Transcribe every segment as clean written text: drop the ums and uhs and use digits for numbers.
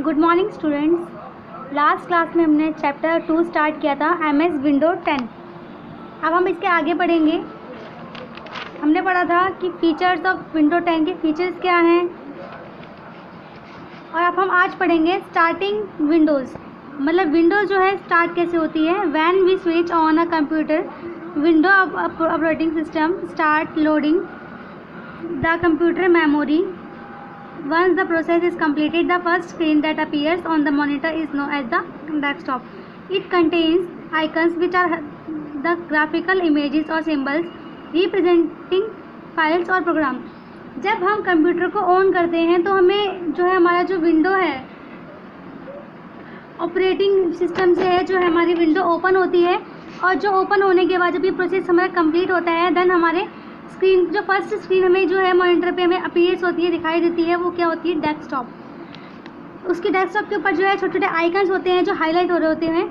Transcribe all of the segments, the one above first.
Good morning students. Last class में हमने chapter 2 start किया था एमएस विंडो 10। अब हम इसके आगे पढ़ेंगे। हमने पढ़ा था कि फीचर्स ऑफ विंडो 10 के फीचर्स क्या हैं, और अब हम आज पढ़ेंगे स्टार्टिंग विंडोज़, मतलब विंडोज़ जो है स्टार्ट कैसे होती है। When we switch on a computer window operating system start loading the computer memory. Once the process is completed, the first screen that appears on the monitor is known as the desktop. It contains icons which are the graphical images or symbols representing files और program. जब हम computer को on करते हैं तो हमें जो है हमारा जो विंडो है ऑपरेटिंग सिस्टम से है, जो है हमारी विंडो ओपन होती है, और जो ओपन होने के बाद जब ये प्रोसेस हमारा कंप्लीट होता है देन हमारे स्क्रीन, जो फर्स्ट स्क्रीन हमें जो है मॉनिटर पे हमें अपीयर्स होती है, दिखाई देती है, वो क्या होती है, डेस्कटॉप। उसकी डेस्कटॉप के ऊपर जो है छोटे छोटे आइकन्स होते हैं जो हाईलाइट हो रहे होते हैं।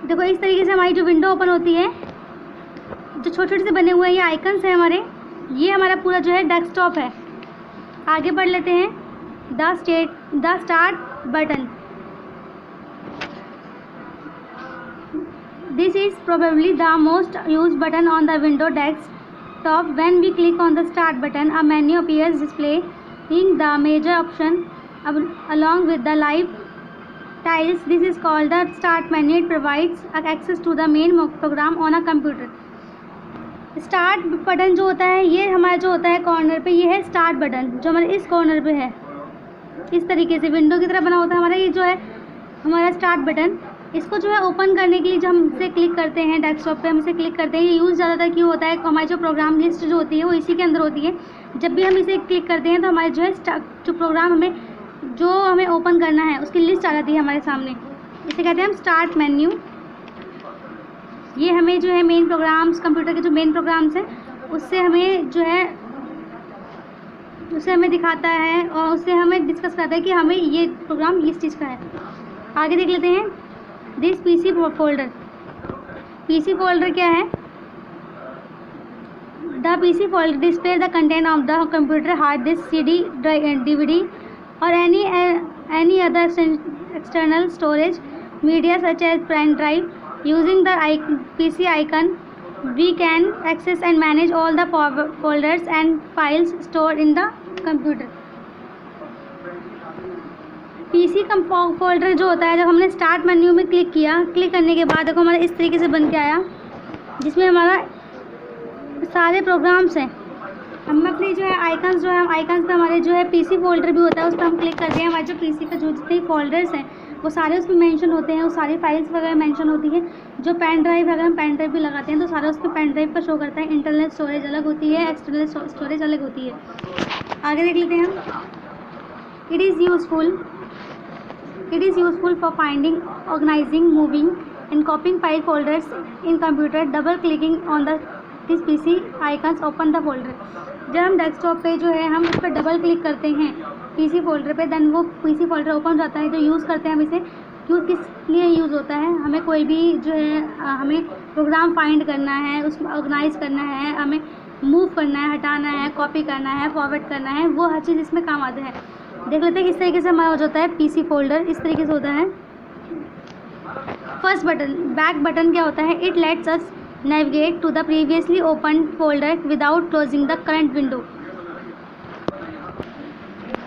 देखो इस तरीके से हमारी जो विंडो ओपन होती है, जो छोटे छोटे से बने हुए हैं ये आइकन्स हैं हमारे, ये हमारा पूरा जो है डेस्कटॉप है। आगे बढ़ लेते हैं। The start button, this is probably the most used button on the window desk top. When we click on the start button, a menu appears displaying the major option along with the live tiles. This is called the start menu. It provides access to the main program on a computer. Start button जो होता है ये हमारा जो होता है corner पे, ये है स्टार्ट बटन जो हमारे इस कॉर्नर पे है। इस तरीके से विंडो की तरह बना होता है हमारा ये जो है हमारा स्टार्ट बटन। इसको जो है ओपन करने के लिए जब हम इसे क्लिक करते हैं डेस्कटॉप पे, हम इसे क्लिक करते हैं, ये यूज़ ज़्यादातर क्यों होता है, हमारी जो प्रोग्राम लिस्ट जो होती है वो इसी के अंदर होती है। जब भी हम इसे क्लिक करते हैं तो हमारे जो है जो प्रोग्राम हमें ओपन करना है उसकी लिस्ट आ जाती है हमारे सामने। इसे कहते हैं हम स्टार्ट मेन्यू। ये हमें जो है मेन प्रोग्राम्स, कंप्यूटर के जो मेन प्रोग्राम्स हैं उससे हमें जो है उसे हमें दिखाता है और उससे हमें डिस्कस करता है कि हमें ये प्रोग्राम इस चीज़ का है। आगे देख लेते हैं। This PC folder, PC folder क्या है? The PC folder display the content of the computer hard disk, CD, DVD और any other external storage media such as pen drive. Using the PC icon we can access and manage all the folders and files stored in the computer. PC folder जो होता है, जब हमने start menu में click किया, click करने के बाद देखो हमारा इस तरीके से बन के आया जिसमें हमारा सारे प्रोग्राम्स हैं। हम अपनी जो है आइकन्स जो है हम आइकन्स पे हमारे जो है पीसी फोल्डर भी होता है, उस पर हम क्लिक करते हैं, हमारे जो पीसी पे जो जितने फोल्डर्स हैं वो सारे उसमें मेंशन होते हैं, वो सारी फाइल्स वगैरह मेंशन होती है। जो पेन ड्राइव, अगर हम पेन ड्राइव भी लगाते हैं तो सारा उसमें पेन ड्राइव का शो करता है। इंटरनल स्टोरेज अलग होती है, एक्सटर्नल स्टोरेज अलग होती है। आगे देख लेते हैं हम। It is useful for finding, organizing, moving and copying file folders in computer. Double clicking on this PC icons open the folder. जब हम डेस्कटॉप पे जो है हम उस पर डबल क्लिक करते हैं पीसी फोल्डर पे, देन वो पीसी फोल्डर ओपन हो जाता है। जो यूज़ करते हैं हम इसे, क्यों किस लिए यूज़ होता है, हमें कोई भी जो है हमें प्रोग्राम फाइंड करना है, उसमें ऑर्गेनाइज करना है, हमें मूव करना है, हटाना है, कॉपी करना है, फॉरवर्ड करना है, वो हर चीज़ इसमें काम आता है। देख लेते हैं किस तरीके से हमारा हो जाता है पीसी फोल्डर। इस तरीके से होता है। फर्स्ट बटन, बैक बटन क्या होता है? It let's us navigate to the previously opened folder without closing the current window.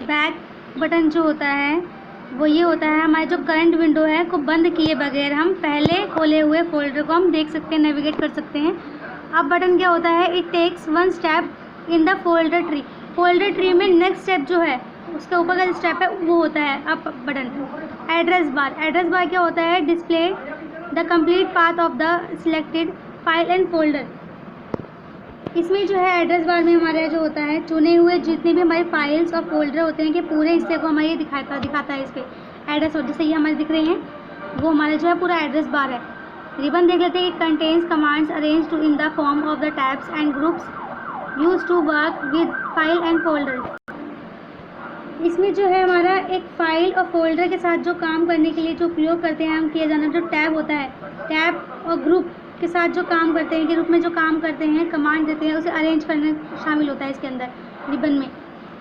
Back button जो होता है वो ये होता है हमारे जो करंट विंडो है को बंद किए बगैर हम पहले खोले हुए फोल्डर को हम देख सकते हैं, नेविगेट कर सकते हैं। अब बटन क्या होता है? It takes one step in the folder tree. Folder tree में नेक्स्ट स्टेप जो है उसके ऊपर का स्टेप है वो होता है up button. Address bar, address bar क्या होता है? Display the complete path of the selected file and folder. इसमें जो है एड्रेस बार में हमारे जो होता है चुने हुए जितने भी हमारे फाइल्स और फोल्डर होते हैं कि पूरे हिस्से को हमारे दिखाता है इस पर एड्रेस, और जैसे ये हमारे दिख रहे हैं वो हमारे जो है पूरा एड्रेस बार है. रिबन देख लेते हैं। It contains commands arrange to in the form of the tabs and groups use to work with file and folder. इसमें जो है हमारा एक फाइल और फोल्डर के साथ जो काम करने के लिए जो उपयोग करते हैं हम किया जाना जो टैब होता है, टैब और ग्रुप के साथ जो काम करते हैं, ग्रुप में जो काम करते हैं, कमांड देते हैं, उसे अरेंज करना शामिल होता है इसके अंदर रिबन में.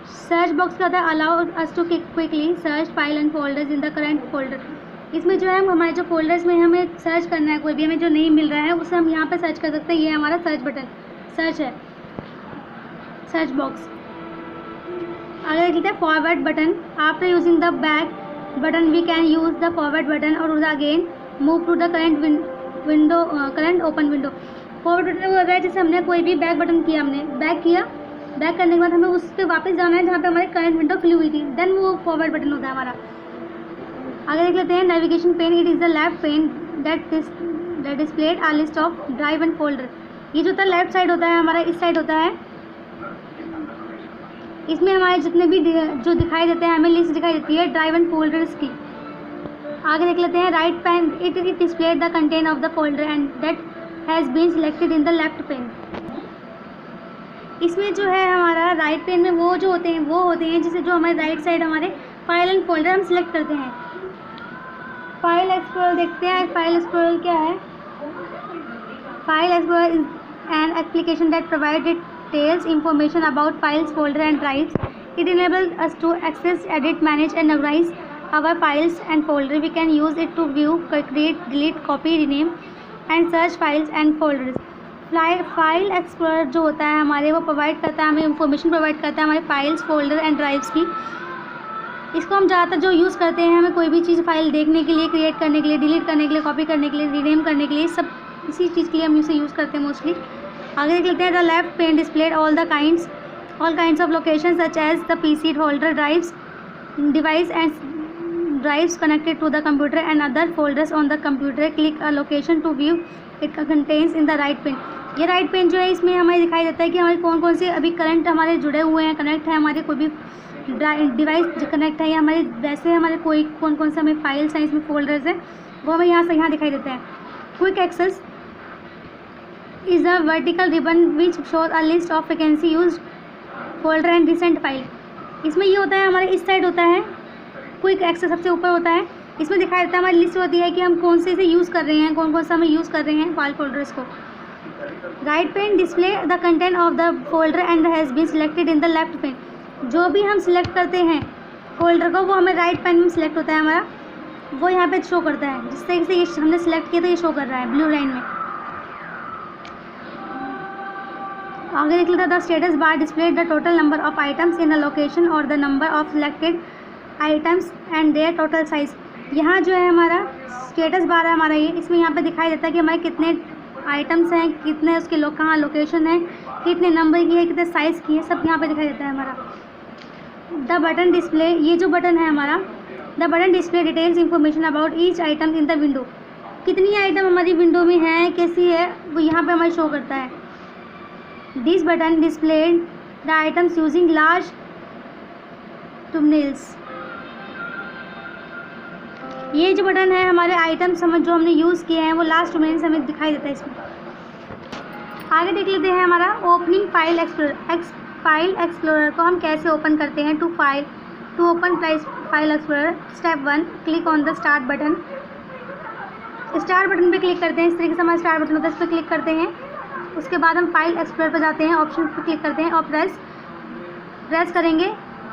सर्च बॉक्स का होता है allow us to quickly search file and folders in the current folder. इसमें जो है हमारे जो फोल्डर्स में हमें सर्च करना है, कोई भी हमें जो नहीं मिल रहा है उसे हम यहाँ पे सर्च कर सकते हैं। ये हमारा सर्च बटन, सर्च है, सर्च बॉक्स। आगे देख लेते हैं forward button. After using the back button we can use the forward button और again move to the current window, current open window. Forward button वो होता है जैसे हमने कोई भी बैक बटन किया, हमने बैक किया, बैक करने के बाद हमें उस पर वापस जाना है जहाँ पे हमारी करंट विंडो खुली हुई थी, देन वो फॉरवर्ड बटन होता है हमारा। आगे देख लेते हैं navigation pane. It is the left pane that displayed a list of drive and folder. ये जो होता है लेफ्ट साइड होता है हमारा, इस साइड होता है। इसमें हमारे जितने भी जो दिखाई देते हैं हमें लिस्ट दिखाई देती है ड्राइव एंड फोल्डर्स की। आगे देख लेते हैं right pane. It displayed the content of the folder and that has been selected in the left pane. इसमें जो है हमारा राइट पेन में वो जो होते हैं जैसे जो हमारे राइट साइड हमारे फाइल एंड फोल्डर हम सिलेक्ट करते हैं। फाइल एक्सप्लोरर देखते हैं। फाइल एक्सप्लोरर क्या है? File explorer is an application that provide details information about files, folder and drives. It enables us to access, edit, manage and organize our files and folder. We can use it to view, create, delete, copy, rename and search files and folders. File explorer जो होता है हमारे वो provide करता है, हमें information provide करता है हमारे फाइल्स, फोल्डर एंड ड्राइव्स की। इसको हम ज़्यादातर जो यूज़ करते हैं हमें कोई भी चीज़ फाइल देखने के लिए, क्रिएट करने के लिए, डिलीट करने के लिए, कॉपी करने के लिए, रीनेम करने के लिए, सब इसी चीज़ के लिए हम इसे यूज़ करते हैं मोस्टली। आगे देख लेते हैं the left pen displayed all kinds of locations such as the PC, folder, drives, device and drives connected to the computer and other folders on the computer. Click a location to view it contains in the right pane. ये right pen जो है इसमें हमें दिखाई देता है कि हमारे कौन कौन से अभी करंट हमारे जुड़े हुए हैं, कनेक्ट है, हमारे कोई भी डिवाइस कनेक्ट है या हमारे वैसे हमारे कोई कौन कौन से हमें फाइल्स हैं, इसमें फोल्डर्स हैं, वो हमें यहाँ दिखाई देते हैं। Quick access is a vertical ribbon which shows a list of frequency used folder and recent file. इसमें ये होता है हमारे इस साइड होता है क्विक एक्सेस, सबसे ऊपर होता है। इसमें दिखाई देता है हमारी लिस्ट होती है कि हम कौन से इसे यूज़ कर रहे हैं, कौन कौन सा हमें यूज़ कर रहे हैं फाइल फोल्डर्स को। Right pane display the content of the folder and has been selected in the left pane. जो भी हम सिलेक्ट करते हैं फोल्डर को वो हमें राइट पेन में सिलेक्ट होता है हमारा, वो यहाँ पे शो करता है। जिस तरीके से ये हमने सिलेक्ट किया तो ये शो कर रहा है ब्लू लाइन में। आगे देख लेते हैं the status bar display the total number of items in a location और the number of selected items and their total size. यहाँ जो है हमारा स्टेटस बार है हमारा, ये इसमें यहाँ पे दिखाई देता है कि हमारे कितने आइटम्स हैं, कितने उसके कहाँ लोकेशन है, कितने नंबर की है, कितने साइज़ की है, सब यहाँ पे दिखाई देता है हमारा। द बटन डिस्प्ले, ये जो बटन है हमारा, the button display details information about each item in the window. कितनी आइटम हमारी विंडो में है, कैसी है, वो यहाँ पर हमारे शो करता है। This button displayed the items using large thumbnails. ये जो बटन है हमारे आइटम्स जो हमने यूज़ किए हैं वो लास्ट thumbnails हमें दिखाई देता है इसमें। आगे देख लेते हैं हमारा opening file explorer. File explorer को हम कैसे ओपन करते हैं। To open file explorer, step 1 click on the start button. Start button पे क्लिक करते हैं, इस तरीके से हमारा स्टार्ट बटन होता है, इस पर क्लिक करते हैं। उसके बाद हम फाइल एक्सप्लोरर पर जाते हैं, ऑप्शन पर क्लिक करते हैं और प्रेस करेंगे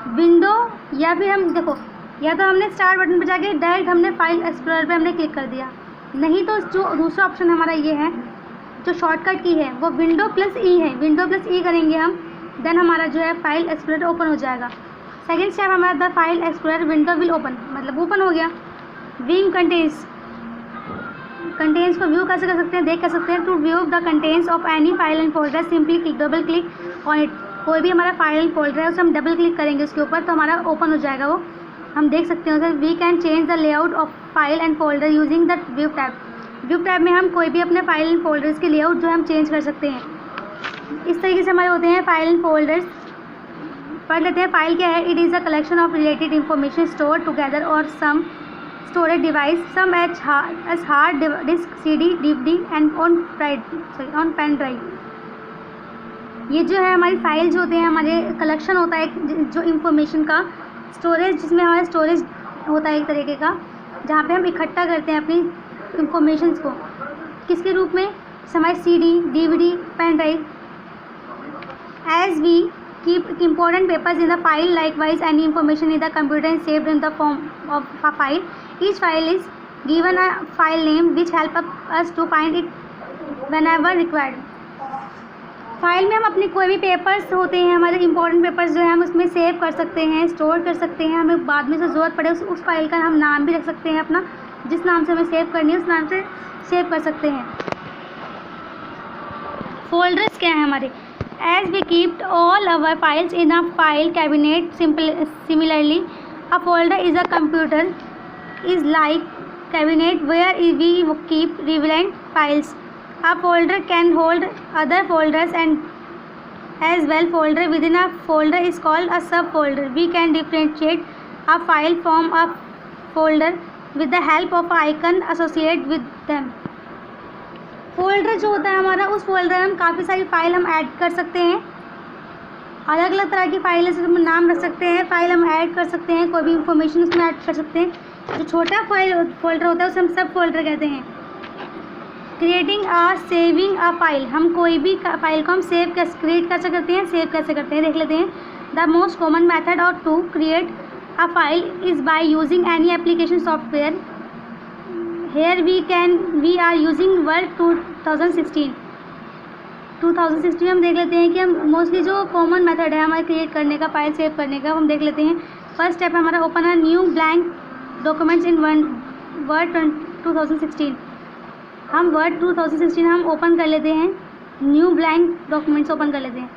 विंडो, या फिर हम देखो या तो हमने स्टार्ट बटन पर जाके डायरेक्ट हमने फाइल एक्सप्लोरर पे हमने क्लिक कर दिया, नहीं तो जो दूसरा ऑप्शन हमारा ये है जो शॉर्टकट की है वो विंडो प्लस ई है। विंडो प्लस ई करेंगे हम, देन हमारा जो है फाइल एक्सप्लोरर ओपन हो जाएगा। सेकेंड स्टेप हमारा the file explorer window will open, मतलब ओपन हो गया। विंग कंटेंट्स को व्यू कैसे कर सकते हैं, देख कर सकते हैं। To view the contents of any file and folder simply double click on it. कोई भी हमारा फाइल एंड फोल्डर है उसे हम डबल क्लिक करेंगे उसके ऊपर तो हमारा ओपन हो जाएगा, वो हम देख सकते हैं उसे। We can change the layout of file and folder using the view tab. View tab में हम कोई भी अपने फाइल एंड फोल्डर्स के लेआउट जो है हम चेंज कर सकते हैं। इस तरीके से हमारे होते हैं फाइल एंड फोल्डर्स। पढ़ लेते हैं फाइल क्या है। It is a collection of related information store together और सम storage device, some as hard disk, CD, DVD and on pen drive। ये जो है हमारी फाइल जो होते हैं हमारे कलेक्शन होता है जो इंफॉर्मेशन का स्टोरेज, जिसमें हमारा स्टोरेज होता है एक तरीके का जहाँ पे हम इकट्ठा करते हैं अपनी इंफॉर्मेशंस को। किसके रूप में? हमारे CD, DVD, pen drive. As we keep important papers in the file. Likewise, any information in the computer is saved in the form of a file. Each file is given a file name which help us to find it whenever required. File में हम अपने कोई भी papers होते हैं, हमारे important papers जो है हम उसमें सेव कर सकते हैं, स्टोर कर सकते हैं. हमें बाद में से ज़रूरत पड़े उस फाइल का हम नाम भी रख सकते हैं, अपना जिस नाम से हमें सेव करनी है उस नाम से सेव कर सकते हैं. फोल्डर्स क्या है हमारे? As we keep all our files in a file cabinet. Similarly a folder is a computer is like cabinet where we keep relevant files. A folder can hold other folders and as well. Folder within a folder is called a subfolder. We can differentiate a file from a folder with the help of an icon associated with them. Folder जो होता है हमारा, उस folder में हम काफ़ी सारी file हम ऐड कर सकते हैं. अलग अलग तरह की फाइल है, हम नाम रख सकते हैं, फाइल हम ऐड कर सकते हैं, कोई भी इंफॉर्मेशन उसमें ऐड कर सकते हैं. जो छोटा फोल्डर होता है उसे हम सब फोल्डर कहते हैं. Creating a saving uh file. हम कोई भी फाइल को हम क्रिएट कैसे करते हैं, सेव कैसे करते हैं देख लेते हैं. द मोस्ट कॉमन मेथड और to create a file is by using any application software. Here we are using Word 2016 हम देख लेते हैं कि हम मोस्टली जो कॉमन मेथड है हमारे क्रिएट करने का, फाइल सेव करने का, हम देख लेते हैं. फर्स्ट स्टेप हमारा open a new blank documents in word 2016. हम वर्ड 2016 हम ओपन कर लेते हैं, न्यू ब्लैंक डॉक्यूमेंट्स ओपन कर लेते हैं.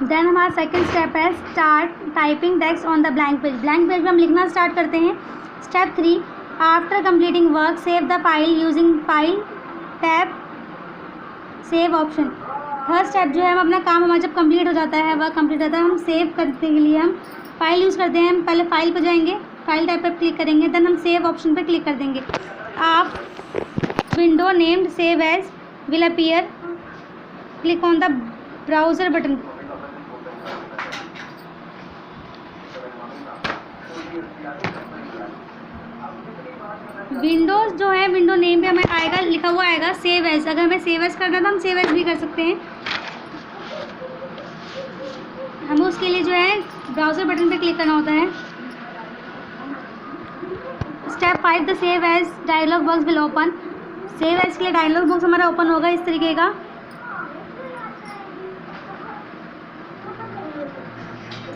देन हमारा सेकंड स्टेप है start typing text on the blank page. Blank page में हम लिखना स्टार्ट करते हैं. Step 3 after completing work save the file using file tab save option. Third step जो है हम अपना काम हमारा जब कंप्लीट हो जाता है, वर्क कंप्लीट होता है, हम सेव करने के लिए हम फाइल यूज़ करते हैं. हम पहले फाइल पर जाएंगे, फाइल टाइप पर क्लिक करेंगे, देन हम सेव ऑप्शन पर क्लिक कर देंगे. आप window named save as will appear. Click on the browser button. Windows जो है विंडो नेम पे हमें आएगा, लिखा हुआ आएगा सेव एज. अगर हमें सेव एज करना है तो हम सेव एज भी कर सकते हैं. हमें उसके लिए जो है ब्राउज़र बटन पे क्लिक करना होता है. Step 5 the save as dialog box will open. Save as के लिए डायलॉग बॉक्स हमारा ओपन होगा इस तरीके का.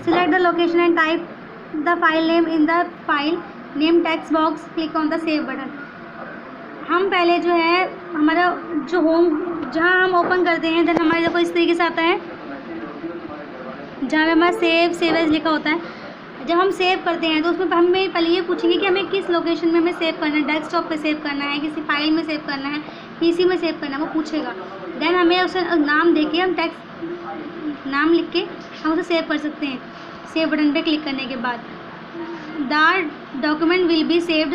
Select the location and type the file name in the file name text box. Click on the save button. हम पहले जो है हमारा जो होम जहाँ हम ओपन करते हैं देन हमारे देखो इस तरीके से आता है जहाँ पे हमारा सेव एज लिखा होता है. जब हम सेव करते हैं तो उसमें हमें पहले ये पूछेंगे कि हमें किस लोकेशन में हमें सेव करना है. डेस्कटॉप पे सेव करना है, किसी फाइल में सेव करना है, पीसी में सेव करना है, वो पूछेगा. देन हमें उसे नाम देके हम टेक्स्ट नाम लिख के हम उसे सेव कर सकते हैं. सेव बटन पे क्लिक करने के बाद the document will be saved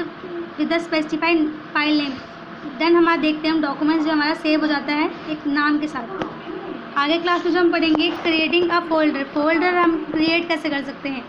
with the specified file name. Then हमारा देखते हैं हम डॉक्यूमेंट्स जो हमारा सेव हो जाता है एक नाम के साथ. आगे क्लास में जो हम पढ़ेंगे क्रिएटिंग अ फोल्डर. फोल्डर हम क्रिएट कैसे कर सकते हैं.